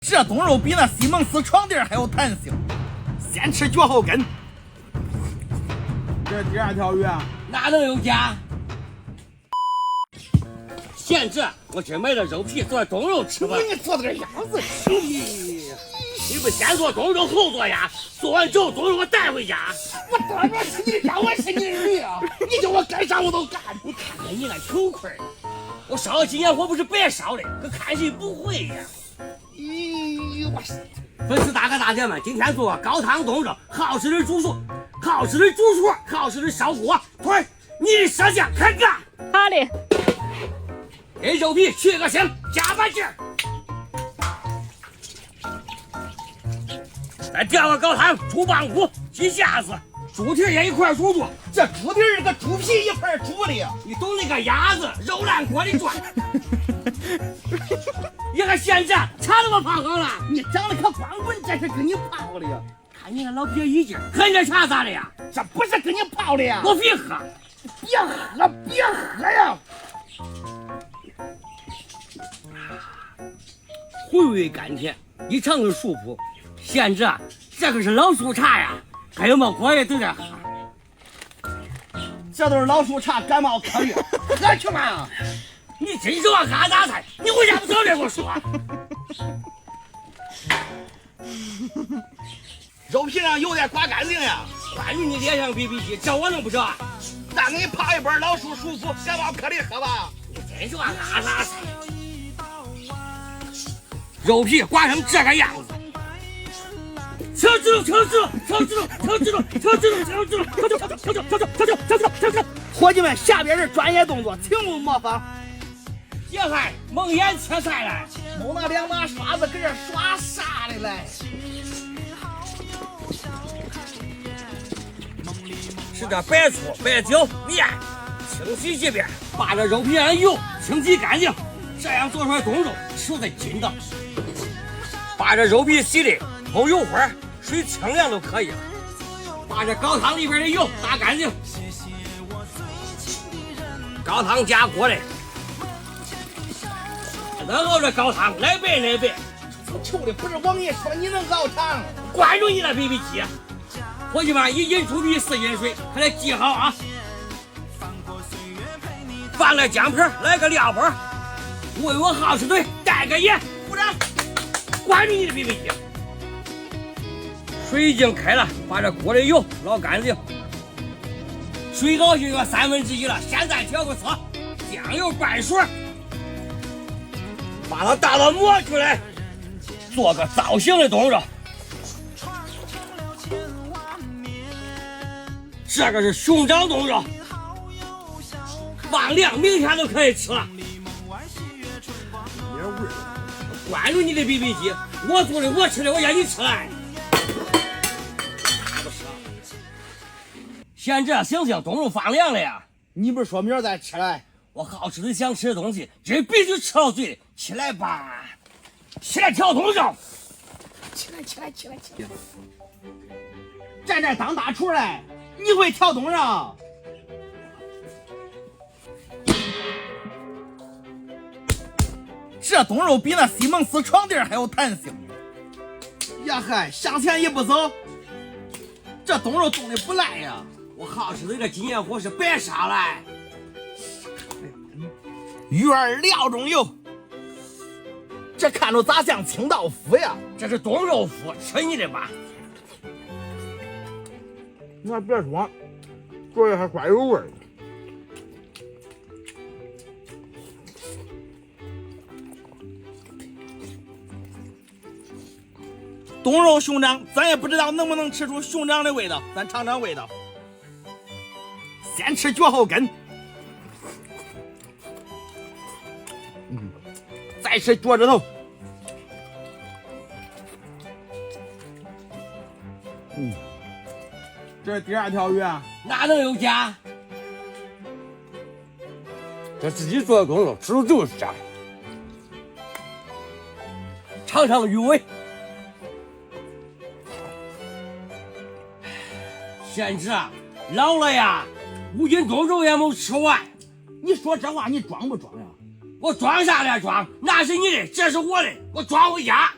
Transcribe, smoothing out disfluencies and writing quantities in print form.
这冻肉比那西蒙斯床垫还有弹性，先吃脚后跟。这第二条鱼啊，哪能有假？现这我只买了肉皮做冻肉吃吧。你做这个样子，你不先做冻肉后做呀？做完之后冻肉我带回家。我当然是你的家，我是你的驴啊！你叫我干啥我都干。你看看你那穷亏，我烧了几年火不是白烧的，可看谁不会呀？咦，我粉丝大哥大姐们，今天做高汤冻肉，好吃的煮熟，好吃的煮熟，好吃的烧锅。腿儿，你的舌尖开干。好嘞。给肉皮去个腥，加把劲儿。再调个高汤，猪棒骨、鸡架子、猪蹄也一块煮煮。这猪蹄儿跟猪皮一块煮的呀！你懂那个鸭子肉烂锅里转。一个现炸，茶都给我泡好了。你长得可光棍，这是给你泡的呀！看你那老撇一劲，喝点茶咋的呀？这不是给你泡的呀！我非喝，别喝，别喝呀！回味甘甜，一尝就舒服。现这可是老树茶呀，还有么锅也都在喝。这都是老树茶，感冒可以，喝去嘛！你真是我嘎大菜，你为啥不早点跟我说？肉皮上油得刮干净呀！关于你脸上 BB 机，这我能不知道？再给你泡一杯老树舒服感冒颗粒喝吧。你真是我嘎大菜。肉皮刮成这个样子，敲指头，伙计们，下边是专业动作，请勿模仿。别害蒙眼切菜来，蒙那两把刷子搁这耍啥的来？吃点白醋、白酒、盐，清洗几遍，把这肉皮上的油清洗干净，这样做出来冻肉吃得筋道。把这肉皮洗的透油花，水清凉都可以了。把这高汤里边的油打干净，高汤加锅里，能熬这高汤来背。求的不是王爷说你能熬汤，关注你的 BB 机。伙计们，1斤猪皮4斤水，还得记好啊！放个姜片，来个料包，为我好吃腿，带个盐，鼓掌。关注你的 BB 机。水已经开了，把这锅里油捞干净。水高兴有1/3了，现在调个色，酱油拌水，把它大刀磨出来，做个造型的冻肉。这个是熊掌冻肉，放凉，明天都可以吃了。关注你的 BB 机，我做的我吃的，我让你吃来。现这行不行？冻肉放凉了呀！你不是说明儿再吃来？我好吃的想吃的东西，这必须吃到嘴里。起来吧，起来挑冻肉。起来！在这当大厨来，你会挑冻肉？这冻肉比那西蒙斯床垫还有弹性。呀嗨，向前一步走，这冻肉冻的不赖呀！我好吃的这金焰火是白烧来。鱼儿料中油，这看着咋像清道夫呀？这是冻肉腐，吃你的吧！你还别说，这还怪有味儿。冻肉熊掌，咱也不知道能不能吃出熊掌的味道，咱尝尝味道。先吃脚后跟，再吃脚趾头，这是第二条鱼啊，哪能有假？这自己做的冻肉，吃着就是假。尝尝鱼尾。贤侄，老了呀，5斤冻肉也没吃完。你说这话你装不装呀？我装啥来装？那是你的，这是我的，我装回家。